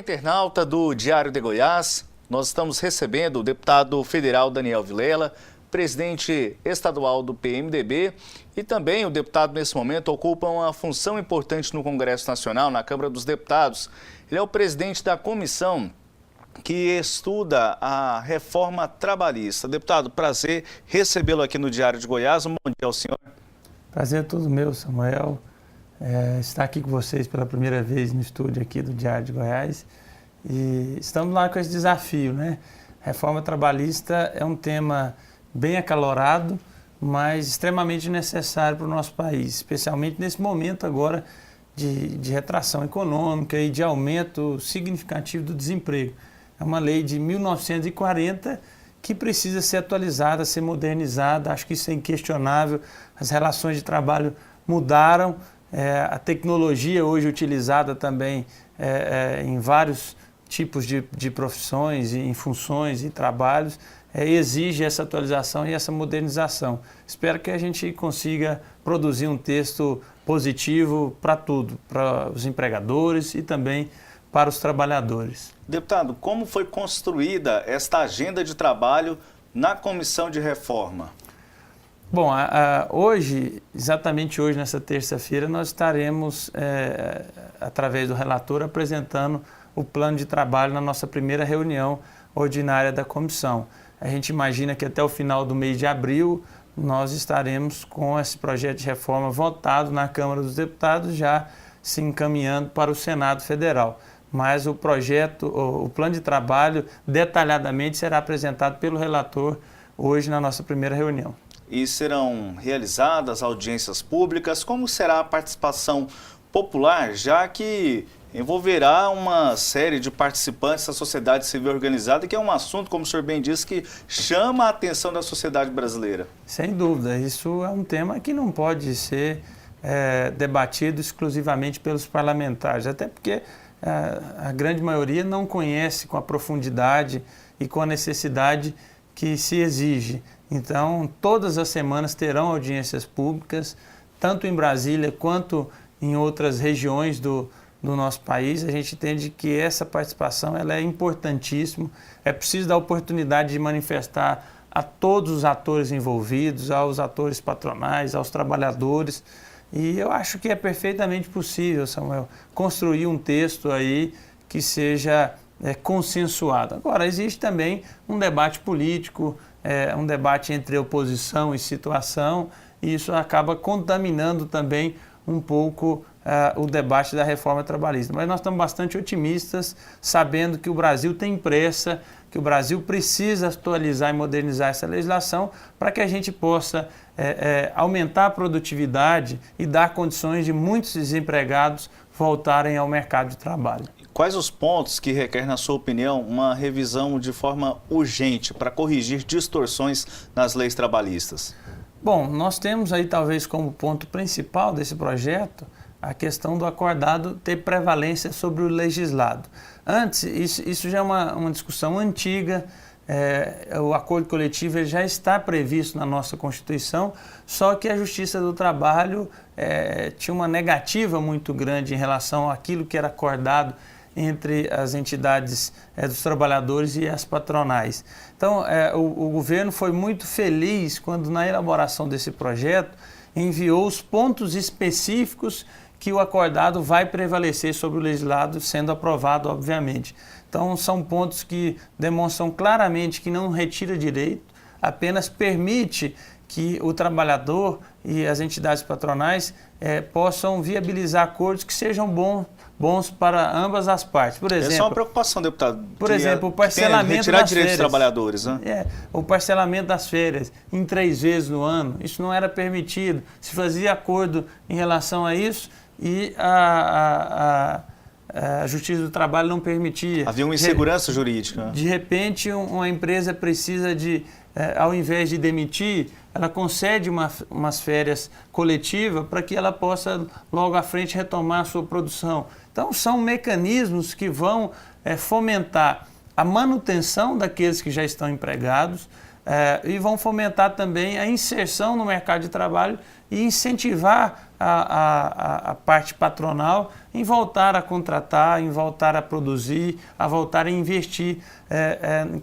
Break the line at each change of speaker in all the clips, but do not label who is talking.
internauta do Diário de Goiás, nós estamos recebendo o deputado federal Daniel Vilela, presidente estadual do PMDB, e também o deputado nesse momento ocupa uma função importante no Congresso Nacional, na Câmara dos Deputados. Ele é o presidente da comissão que estuda a reforma trabalhista. Deputado, prazer recebê-lo aqui no Diário de Goiás. Um bom dia ao senhor.
Prazer é todo meu, Samuel. Estar aqui com vocês pela primeira vez no estúdio aqui do Diário de Goiás. E estamos lá com esse desafio, né? Reforma trabalhista é um tema bem acalorado, mas extremamente necessário para o nosso país, especialmente nesse momento agora de retração econômica e de aumento significativo do desemprego. É uma lei de 1940 que precisa ser atualizada, ser modernizada. Acho que isso é inquestionável. As relações de trabalho mudaram. A tecnologia hoje utilizada também em vários tipos de profissões, em funções e trabalhos, exige essa atualização e essa modernização. Espero que a gente consiga produzir um texto positivo para tudo, para os empregadores e também para os trabalhadores.
Deputado, como foi construída esta agenda de trabalho na comissão de reforma?
Bom, hoje, exatamente hoje, nessa terça-feira, nós estaremos, através do relator, apresentando o plano de trabalho na nossa primeira reunião ordinária da comissão. A gente imagina que até o final do mês de abril nós estaremos com esse projeto de reforma votado na Câmara dos Deputados, já se encaminhando para o Senado Federal. Mas o projeto, o plano de trabalho, detalhadamente será apresentado pelo relator hoje na nossa primeira reunião.
E serão realizadas audiências públicas? Como será a participação popular, já que envolverá uma série de participantes da sociedade civil organizada, que é um assunto, como o senhor bem disse, que chama a atenção da sociedade brasileira?
Sem dúvida, isso é um tema que não pode ser debatido exclusivamente pelos parlamentares, até porque a grande maioria não conhece com a profundidade e com a necessidade que se exige. Então, todas as semanas terão audiências públicas, tanto em Brasília quanto em outras regiões do nosso país. A gente entende que essa participação ela é importantíssima. É preciso dar oportunidade de manifestar a todos os atores envolvidos, aos atores patronais, aos trabalhadores. E eu acho que é perfeitamente possível, Samuel, construir um texto aí que seja consensuado. Agora, existe também um debate político, um debate entre oposição e situação, e isso acaba contaminando também um pouco o debate da reforma trabalhista. Mas nós estamos bastante otimistas, sabendo que o Brasil tem pressa, que o Brasil precisa atualizar e modernizar essa legislação para que a gente possa aumentar a produtividade e dar condições de muitos desempregados voltarem ao mercado de trabalho.
Quais os pontos que requer, na sua opinião, uma revisão de forma urgente para corrigir distorções nas leis trabalhistas?
Bom, nós temos aí talvez como ponto principal desse projeto a questão do acordado ter prevalência sobre o legislado. Antes, isso já é uma discussão antiga, o acordo coletivo já está previsto na nossa Constituição, só que a Justiça do Trabalho tinha uma negativa muito grande em relação àquilo que era acordado entre as entidades dos trabalhadores e as patronais. Então, o governo foi muito feliz quando, na elaboração desse projeto, enviou os pontos específicos que o acordado vai prevalecer sobre o legislado, sendo aprovado, obviamente. Então, são pontos que demonstram claramente que não retira direito, apenas permite que o trabalhador e as entidades patronais possam viabilizar acordos que sejam bons para ambas as partes. Por exemplo,
essa é uma preocupação, deputado.
Por exemplo, o parcelamento
retirar
das
direitos
férias.
dos trabalhadores, né?
O parcelamento das férias em 3 vezes no ano, isso não era permitido. Se fazia acordo em relação a isso e a Justiça do Trabalho não permitia.
Havia uma insegurança jurídica.
De repente, uma empresa precisa ao invés de demitir, ela concede umas férias coletivas para que ela possa, logo à frente, retomar a sua produção. Então, são mecanismos que vão fomentar a manutenção daqueles que já estão empregados, e vão fomentar também a inserção no mercado de trabalho e incentivar a parte patronal em voltar a contratar, em voltar a produzir, a voltar a investir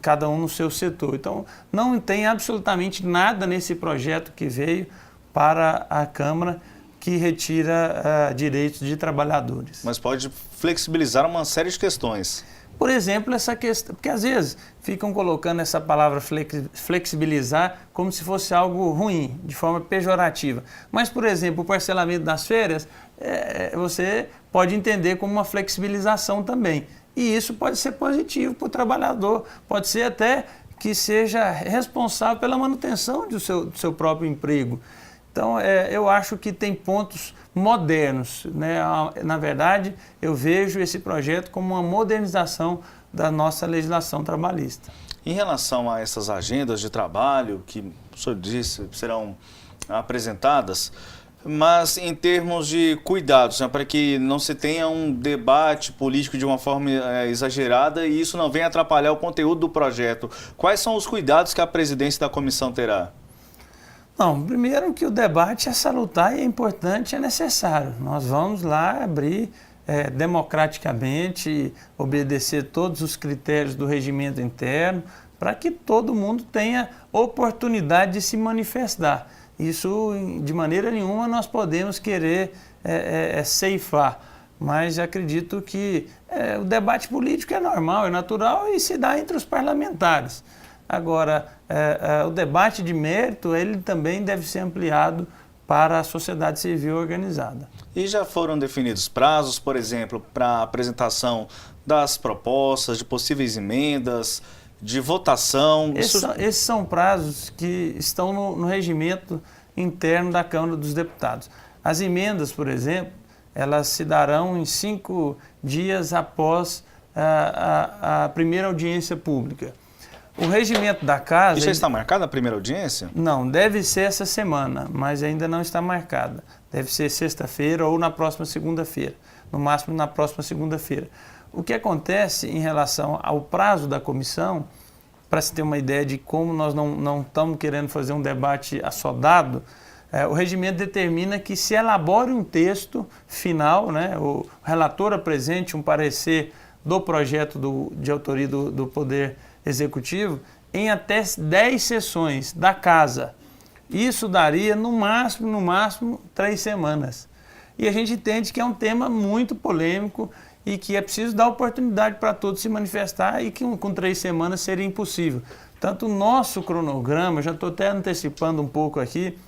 cada um no seu setor. Então, não tem absolutamente nada nesse projeto que veio para a Câmara que retira direitos de trabalhadores.
Mas pode flexibilizar uma série de questões.
Por exemplo, essa questão, porque às vezes ficam colocando essa palavra flexibilizar como se fosse algo ruim, de forma pejorativa. Mas, por exemplo, o parcelamento das férias, você pode entender como uma flexibilização também. E isso pode ser positivo para o trabalhador, pode ser até que seja responsável pela manutenção do seu próprio emprego. Então, eu acho que tem pontos modernos, né? Na verdade, eu vejo esse projeto como uma modernização da nossa legislação trabalhista.
Em relação a essas agendas de trabalho, que o senhor disse serão apresentadas, mas em termos de cuidados, né, para que não se tenha um debate político de uma forma exagerada e isso não venha atrapalhar o conteúdo do projeto, quais são os cuidados que a presidência da comissão terá?
Não, primeiro que o debate é salutar e é importante, é necessário. Nós vamos lá abrir democraticamente, obedecer todos os critérios do regimento interno, para que todo mundo tenha oportunidade de se manifestar. Isso, de maneira nenhuma, nós podemos querer ceifar, mas acredito que o debate político é normal, é natural e se dá entre os parlamentares. Agora, o debate de mérito, ele também deve ser ampliado para a sociedade civil organizada.
E já foram definidos prazos, por exemplo, para a apresentação das propostas, de possíveis emendas, de votação?
Esses são prazos que estão no regimento interno da Câmara dos Deputados. As emendas, por exemplo, elas se darão em 5 dias após a primeira audiência pública. O regimento da Casa...
E já está marcada a primeira audiência?
Não, deve ser essa semana, mas ainda não está marcada. Deve ser sexta-feira ou na próxima segunda-feira, no máximo na próxima segunda-feira. O que acontece em relação ao prazo da comissão, para se ter uma ideia de como nós não estamos querendo fazer um debate assodado, o regimento determina que se elabore um texto final, né, o relator apresente um parecer do projeto de autoria do Poder Executivo em até 10 sessões da Casa. Isso daria, no máximo, 3 semanas. E a gente entende que é um tema muito polêmico e que é preciso dar oportunidade para todos se manifestar e que com 3 semanas seria impossível. Tanto o nosso cronograma, já estou até antecipando um pouco aqui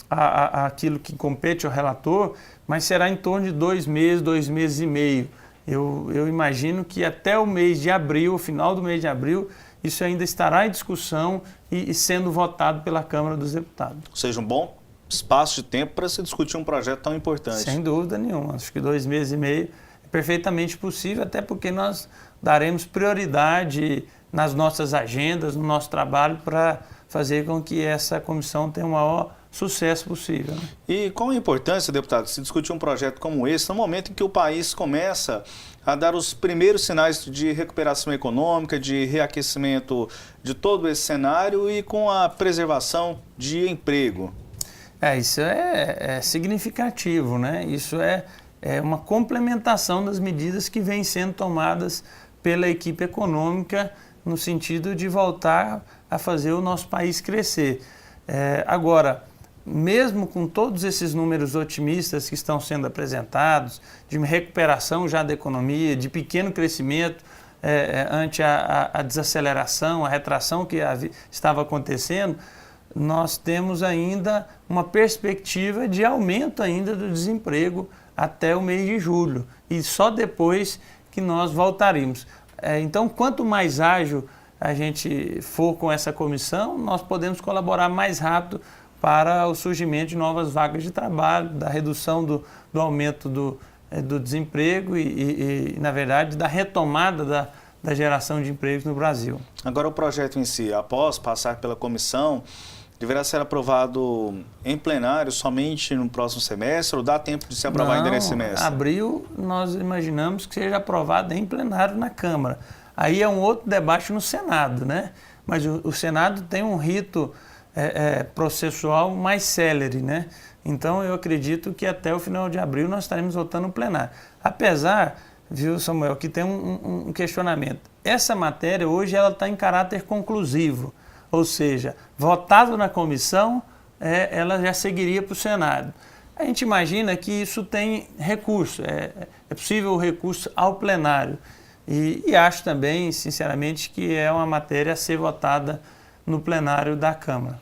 aquilo que compete ao relator, mas será em torno de 2 meses, 2 meses e meio. Eu imagino que até o mês de abril, final do mês de abril, isso ainda estará em discussão e sendo votado pela Câmara dos Deputados.
Ou seja, um bom espaço de tempo para se discutir um projeto tão importante.
Sem dúvida nenhuma. Acho que 2 meses e meio é perfeitamente possível, até porque nós daremos prioridade nas nossas agendas, no nosso trabalho, para fazer com que essa comissão tenha o maior sucesso possível. Né?
E qual a importância, deputado, se discutir um projeto como esse, no momento em que o país começa a dar os primeiros sinais de recuperação econômica, de reaquecimento de todo esse cenário e com a preservação de emprego?
Isso é significativo, né? Isso é uma complementação das medidas que vêm sendo tomadas pela equipe econômica no sentido de voltar a fazer o nosso país crescer. Agora, mesmo com todos esses números otimistas que estão sendo apresentados, de recuperação já da economia, de pequeno crescimento ante a desaceleração, a retração que estava acontecendo, nós temos ainda uma perspectiva de aumento ainda do desemprego até o mês de julho, e só depois que nós voltaremos. Então, quanto mais ágil a gente for com essa comissão, nós podemos colaborar mais rápido para o surgimento de novas vagas de trabalho, da redução do aumento do desemprego e, na verdade, da retomada da geração de empregos no Brasil.
Agora, o projeto em si, após passar pela comissão, deverá ser aprovado em plenário somente no próximo semestre ou dá tempo de se aprovar ainda nesse semestre?
Abril, nós imaginamos que seja aprovado em plenário na Câmara. Aí é um outro debate no Senado, né? mas o Senado tem um rito processual mais célere, né? Então, eu acredito que até o final de abril nós estaremos votando no plenário. Apesar, viu, Samuel, que tem um questionamento. Essa matéria hoje ela está em caráter conclusivo, ou seja, votado na comissão, ela já seguiria para o Senado. A gente imagina que isso tem recurso, é possível o recurso ao plenário. E acho também, sinceramente, que é uma matéria a ser votada no plenário da Câmara.